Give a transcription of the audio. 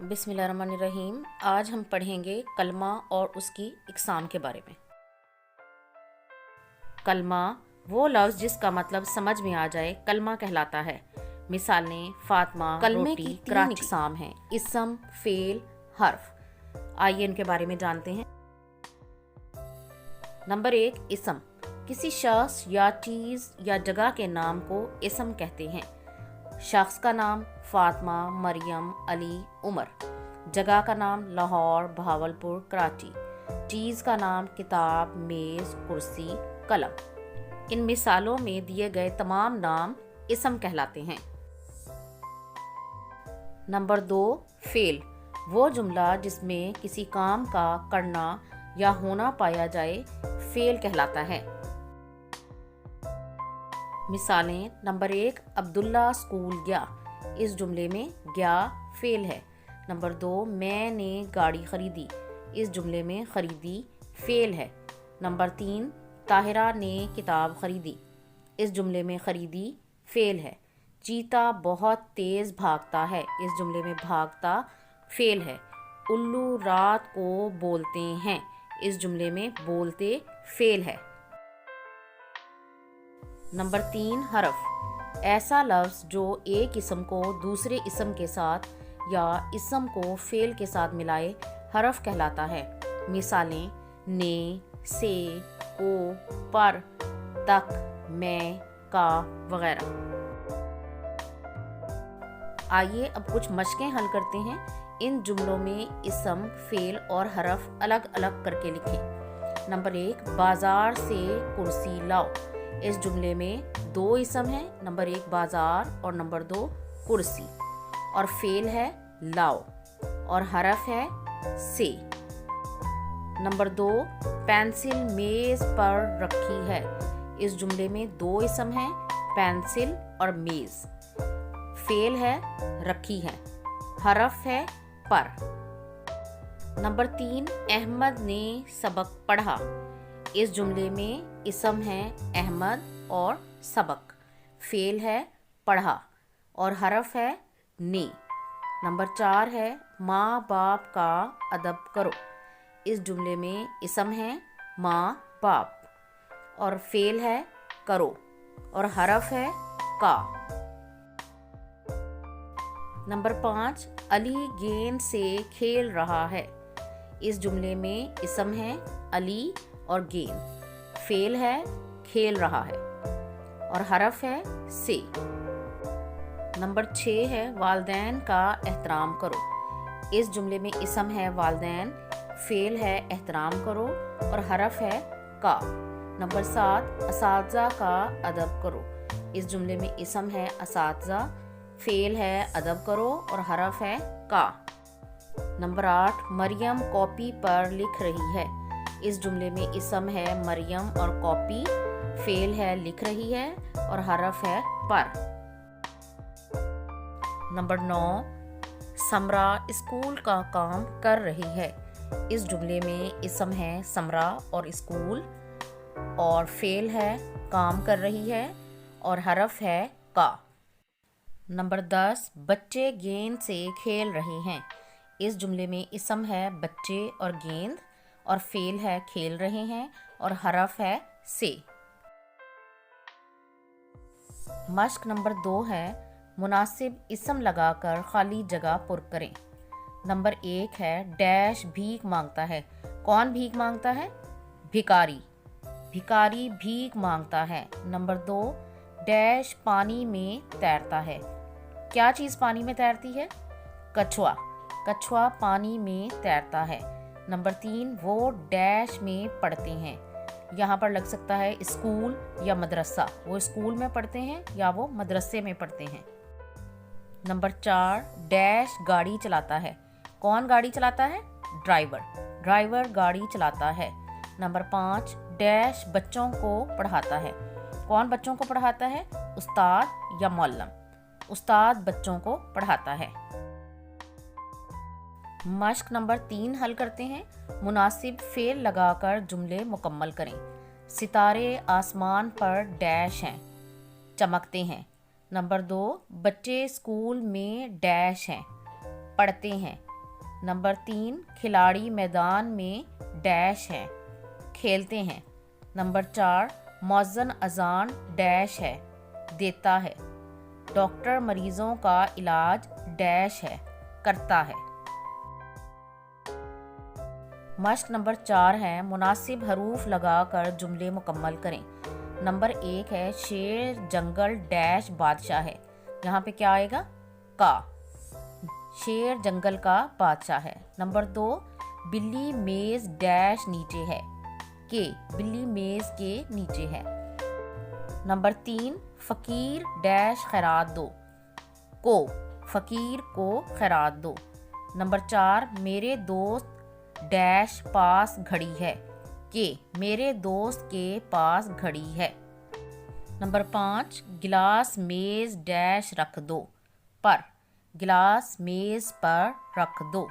بسم اللہ الرحمن الرحیم۔ آج ہم پڑھیں گے کلمہ اور اس کی اقسام کے بارے میں۔ کلمہ وہ لفظ جس کا مطلب سمجھ میں آ جائے کلمہ کہلاتا ہے۔ مثالیں فاطمہ، کلمے کی 3 اقسام ہیں: اسم، فعل، حرف۔ آئیے ان کے بارے میں جانتے ہیں۔ نمبر 1، اسم۔ کسی شخص یا چیز یا جگہ کے نام کو اسم کہتے ہیں۔ شخص کا نام فاطمہ، مریم، علی، عمر۔ جگہ کا نام لاہور، بہاولپور، کراچی۔ چیز کا نام کتاب، میز، کرسی، قلم۔ ان مثالوں میں دیے گئے تمام نام اسم کہلاتے ہیں۔ نمبر 2، فعل۔ وہ جملہ جس میں کسی کام کا کرنا یا ہونا پایا جائے فعل کہلاتا ہے۔ مثالیں: نمبر 1، عبداللہ اسکول گیا۔ اس جملے میں گیا فعل ہے۔ نمبر 2، میں نے گاڑی خریدی۔ اس جملے میں خریدی فعل ہے۔ نمبر 3، طاہرہ نے کتاب خریدی۔ اس جملے میں خریدی فعل ہے۔ چیتا بہت تیز بھاگتا ہے۔ اس جملے میں بھاگتا فعل ہے۔ الو رات کو بولتے ہیں۔ اس جملے میں بولتے فعل ہے۔ نمبر 3، حرف۔ ایسا لفظ جو ایک اسم کو دوسرے اسم کے ساتھ یا اسم کو فعل کے ساتھ ملائے حرف کہلاتا ہے۔ مثالیں: نے، سے، کو، پر، تک، میں، کا وغیرہ۔ آئیے اب کچھ مشقیں حل کرتے ہیں۔ ان جملوں میں اسم، فعل اور حرف الگ الگ کر کے لکھیں۔ نمبر 1، بازار سے کرسی لاؤ۔ اس جملے میں 2 اسم ہیں، نمبر 1 بازار اور نمبر 2 کرسی، اور فعل ہے لاؤ اور حرف ہے سے۔ نمبر 2، پینسل میز پر رکھی ہے۔ اس جملے میں 2 اسم ہیں، پینسل اور میز، فعل ہے رکھی ہے، حرف ہے پر۔ نمبر 3، احمد نے سبق پڑھا۔ اس جملے میں اسم ہے احمد اور سبق، فعل ہے پڑھا اور حرف ہے نے۔ نمبر 4 ہے ماں باپ کا ادب کرو۔ اس جملے میں اسم ہے ماں باپ اور فعل ہے کرو اور حرف ہے کا۔ نمبر 5، علی گیند سے کھیل رہا ہے۔ اس جملے میں اسم ہے علی اور گیند، فعل ہے کھیل رہا ہے اور حرف ہے سے۔ نمبر 6 ہے والدین کا احترام کرو۔ اس جملے میں اسم ہے والدین، فعل ہے احترام کرو اور حرف ہے کا۔ نمبر 7، اساتذہ کا ادب کرو۔ اس جملے میں اسم ہے اساتذہ، فعل ہے ادب کرو اور حرف ہے کا۔ نمبر 8، مریم کاپی پر لکھ رہی ہے۔ اس جملے میں اسم ہے مریم اور کاپی، فعل ہے لکھ رہی ہے اور حرف ہے پر۔ نمبر 9، سمرا اسکول کا کام کر رہی ہے۔ اس جملے میں اسم ہے سمرا اور اسکول اور فعل ہے کام کر رہی ہے اور حرف ہے کا۔ نمبر 10، بچے گیند سے کھیل رہے ہیں۔ اس جملے میں اسم ہے بچے اور گیند اور فعل ہے کھیل رہے ہیں اور حرف ہے سے۔ مشق نمبر 2 ہے مناسب اسم لگا کر خالی جگہ پر کریں۔ نمبر 1 ہے ڈیش بھیک مانگتا ہے۔ کون بھیک مانگتا ہے؟ بھکاری، بھکاری بھیک مانگتا ہے۔ نمبر 2، ڈیش پانی میں تیرتا ہے۔ کیا چیز پانی میں تیرتی ہے؟ کچھوا، کچھوا پانی میں تیرتا ہے۔ نمبر 3، وہ ڈیش میں پڑھتے ہیں۔ یہاں پر لگ سکتا ہے اسکول یا مدرسہ، وہ اسکول میں پڑھتے ہیں یا وہ مدرسے میں پڑھتے ہیں۔ نمبر 4، ڈیش گاڑی چلاتا ہے۔ کون گاڑی چلاتا ہے؟ ڈرائیور، ڈرائیور گاڑی چلاتا ہے۔ نمبر 5، ڈیش بچوں کو پڑھاتا ہے۔ کون بچوں کو پڑھاتا ہے؟ استاد یا معلم، استاد بچوں کو پڑھاتا ہے۔ مشق نمبر 3 حل کرتے ہیں۔ مناسب فعل لگا کر جملے مکمل کریں۔ ستارے آسمان پر ڈیش ہیں، چمکتے ہیں۔ نمبر 2، بچے اسکول میں ڈیش ہیں، پڑھتے ہیں۔ نمبر 3 کھلاڑی میدان میں ڈیش ہیں، کھیلتے ہیں۔ نمبر 4 مؤذن اذان ڈیش ہے، دیتا ہے۔ ڈاکٹر مریضوں کا علاج ڈیش ہے، کرتا ہے۔ مشق نمبر 4 ہے مناسب حروف لگا کر جملے مکمل کریں۔ نمبر 1 ہے شیر جنگل ڈیش بادشاہ ہے، یہاں پہ کیا آئے گا؟ کا۔ شیر جنگل کا بادشاہ ہے۔ نمبر 2 بلی میز ڈیش نیچے ہے، کہ بلی میز کے نیچے ہے۔ نمبر 3 فقیر ڈیش خیرات دو، کو فقیر کو خیرات دو۔ نمبر 4 میرے دوست ڈیش پاس گھڑی ہے، کہ میرے دوست کے پاس گھڑی ہے۔ نمبر 5 گلاس میز ڈیش رکھ دو، پر گلاس میز پر رکھ دو۔